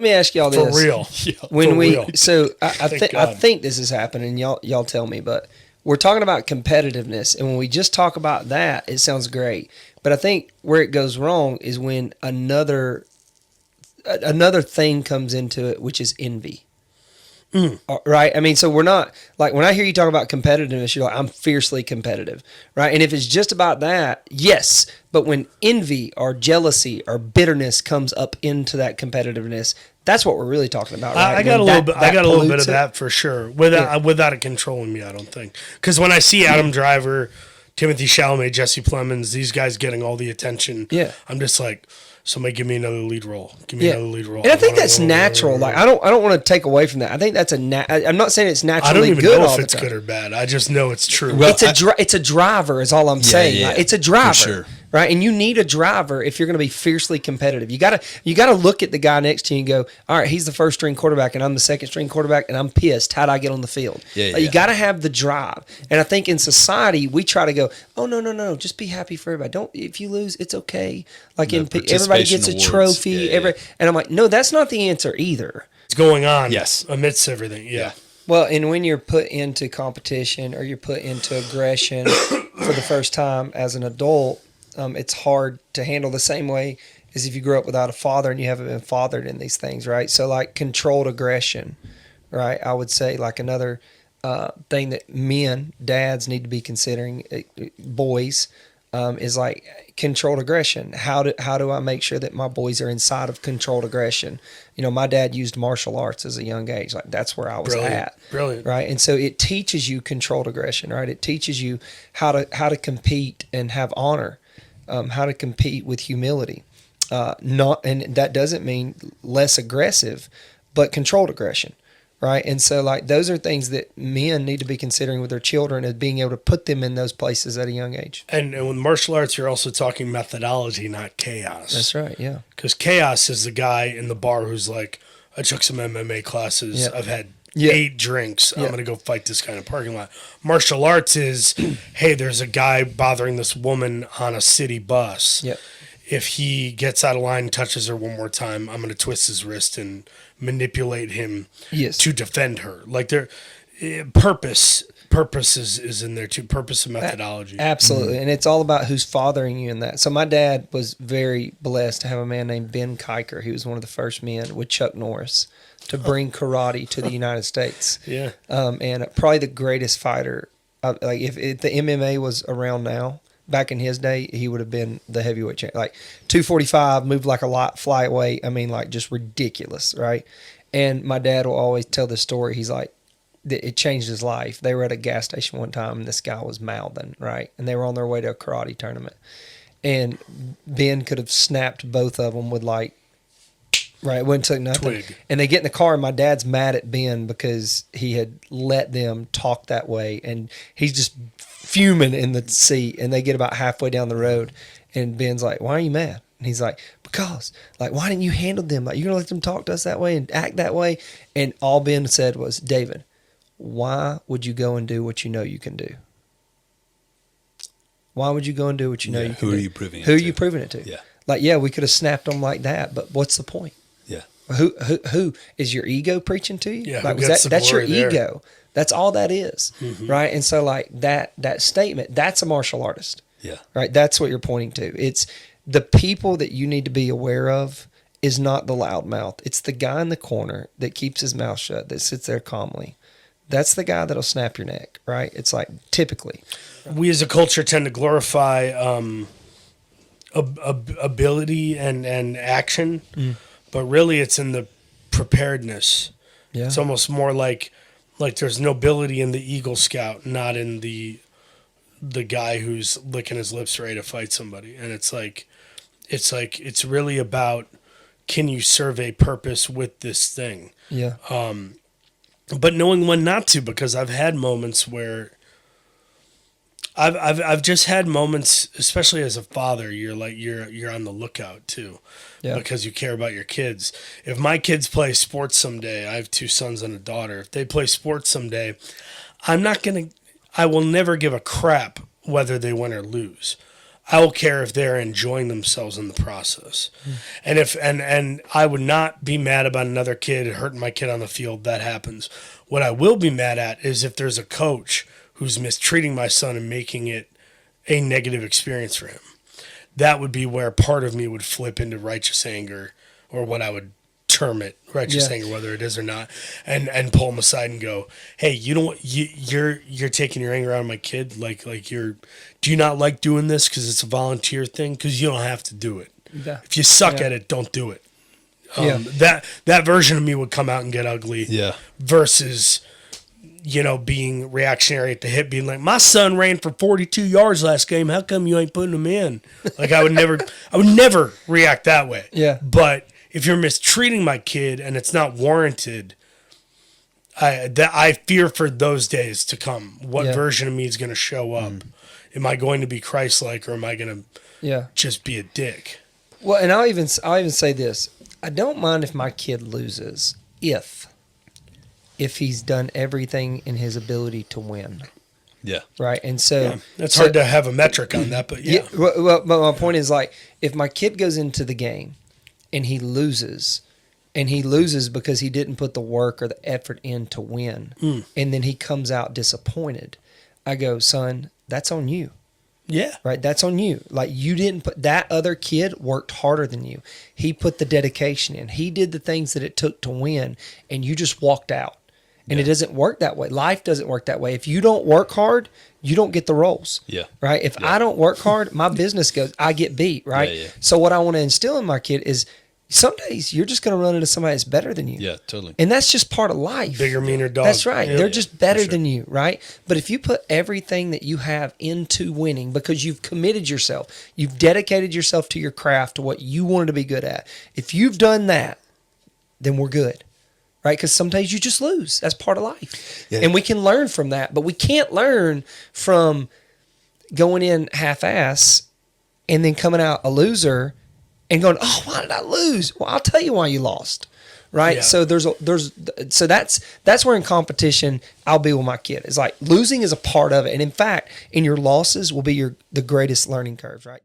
Let me ask y'all For this. real. Yeah. When For we real. I think this is happening. Y'all tell me, but we're talking about competitiveness, and when we just talk about that, it sounds great. But I think where it goes wrong is when another thing comes into it, which is envy. Right? I mean, so we're not like when I hear you talk about competitiveness, you're like, I'm fiercely competitive, right? And if it's just about that, yes. But when envy or jealousy or bitterness comes up into that competitiveness, that's what we're really talking about, right? I got a little bit. I got a little bit pollutes of it. that for sure, without it controlling me. I don't think, because when I see Adam Driver, Timothy Chalamet, Jesse Plemons, these guys getting all the attention, Yeah. I'm just like, somebody give me another lead role. Give me another lead role. And I think that's natural. Like I don't want to take away from that. I think that's I'm not saying it's I naturally don't even good know all if the it's time. good or bad. I just know it's true. Well, It's a driver is all I'm saying. yeah, Like, it's a for driver, sure. right? And you need a driver if you're going to be fiercely competitive. You gotta look at the guy next to you and go, all right, he's the first string quarterback and I'm the second string quarterback and I'm pissed. How'd I get on the field? Yeah, Like, you yeah. got to have the drive. And I think in society we try to go, oh no, just be happy for everybody. Don't if you lose, it's okay. Like everybody gets a participation awards. trophy. Yeah. And I'm like, no, that's not the answer either. It's going on. Yes. Amidst everything. Yeah. Well, and when you're put into competition or you're put into aggression for the first time as an adult, it's hard to handle the same way as if you grew up without a father and you haven't been fathered in these things, right? So, like controlled aggression, right? I would say like another thing that dads need to be considering, boys, is like controlled aggression. How do I make sure that my boys are inside of controlled aggression? You know, my dad used martial arts as a young age. Like that's where I was at. Brilliant. Right. And so it teaches you controlled aggression, right? It teaches you how to compete and have honor, how to compete with humility. And that doesn't mean less aggressive, but controlled aggression. Right. And so like those are things that men need to be considering with their children as being able to put them in those places at a young age. And with martial arts, you're also talking methodology, not chaos. That's right. Yeah. Because chaos is the guy in the bar who's like, I took some MMA classes. Yeah. I've had Yeah. 8 drinks. I'm Yeah. going to go fight this guy in a parking lot. Martial arts is, hey, there's a guy bothering this woman on a city bus. Yep. If he gets out of line and touches her one more time, I'm going to twist his wrist and manipulate him Yes. to defend her. Like purpose is in there too. Purpose and methodology. Absolutely. And it's all about who's fathering you in that. So my dad was very blessed to have a man named Ben Kiker. He was one of the first men with Chuck Norris to bring karate to the United States. Yeah. And probably the greatest fighter. Like if the MMA was around now, back in his day, he would have been the heavyweight champ. Like 245, moved like a lot, flyweight. I mean, like just ridiculous, right? And my dad will always tell the story. He's like, it changed his life. They were at a gas station one time, and this guy was mouthing, right? And they were on their way to a karate tournament. And Ben could have snapped both of them with like, right, it wouldn't take nothing. Twig. And they get in the car, and my dad's mad at Ben because he had let them talk that way. And he's just fuming in the seat. And they get about halfway down the road, and Ben's like, why are you mad? And he's like, because, like, why didn't you handle them? Like, you're going to let them talk to us that way and act that way? And all Ben said was, David, why would you go and do what you know you can do? Why would you go and do what you know you can do? Who are you proving it Who are to? you proving it to? Yeah. Like, yeah, we could have snapped them like that, but what's the point? Yeah. Who is your ego preaching to you? Yeah, Like, who gets the that's your glory there? ego. That's all that is, right? And so, like that statement, that's a martial artist, Yeah. right? That's what you're pointing to. It's the people that you need to be aware of is not the loudmouth. It's the guy in the corner that keeps his mouth shut, that sits there calmly. That's the guy that'll snap your neck, right? It's like typically. We as a culture tend to glorify ability and action, but really it's in the preparedness. Yeah. It's almost more like there's nobility in the Eagle Scout, not in the guy who's licking his lips ready to fight somebody. And it's it's really about, can you serve a purpose with this thing? Yeah. But knowing when not to, because I've had moments where I've just had moments, especially as a father, you're on the lookout too, Yeah. because you care about your kids. If my kids play sports someday, I have 2 sons and a daughter. If they play sports someday, I will never give a crap whether they win or lose. I will care if they're enjoying themselves in the process. And if and I would not be mad about another kid hurting my kid on the field. That happens. What I will be mad at is if there's a coach who's mistreating my son and making it a negative experience for him. That would be where part of me would flip into righteous anger, or what I would term it, righteous Yeah. anger, whether it is or not, and pull him aside and go, "Hey, you don't you're taking your anger out on my kid. Do you not like doing this because it's a volunteer thing? Because you don't have to do it. Yeah. If you suck Yeah. at it, don't do it." Yeah. That version of me would come out and get ugly. Yeah. Versus, being reactionary at the hip, being like, my son ran for 42 yards last game. How come you ain't putting him in? Like, I would never react that way. Yeah. But if you're mistreating my kid and it's not warranted, I fear for those days to come. What Yeah. version of me is going to show up? Am I going to be Christ-like, or am I going to Yeah. just be a dick? Well, and I'll even say this: I don't mind if my kid loses if he's done everything in his ability to win, Yeah. right? And so It's hard to have a metric on that, but yeah. Well, but my point is, like, if my kid goes into the game and he loses because he didn't put the work or the effort in to win, and then he comes out disappointed, I go, son, that's on you. Yeah. Right, that's on you. Like, you didn't put, that other kid worked harder than you. He put the dedication in. He did the things that it took to win, and you just walked out. And it doesn't work that way. Life doesn't work that way. If you don't work hard, you don't get the roles. Yeah. Right? If I don't work hard, my business goes, I get beat, right? Yeah, yeah. So what I want to instill in my kid is some days you're just going to run into somebody that's better than you. Yeah, totally. And that's just part of life. Bigger, meaner dog. That's right. Yeah. They're just better sure. than you, right? But if you put everything that you have into winning because you've committed yourself, you've dedicated yourself to your craft, to what you wanted to be good at, if you've done that, then we're good, right? Because sometimes you just lose. That's part of life. Yeah. And we can learn from that, but we can't learn from going in half-ass and then coming out a loser and going, oh, why did I lose? Well, I'll tell you why you lost. Right. Yeah. So so that's where in competition I'll be with my kid. It's like losing is a part of it. And in fact, in your losses will be the greatest learning curves, right?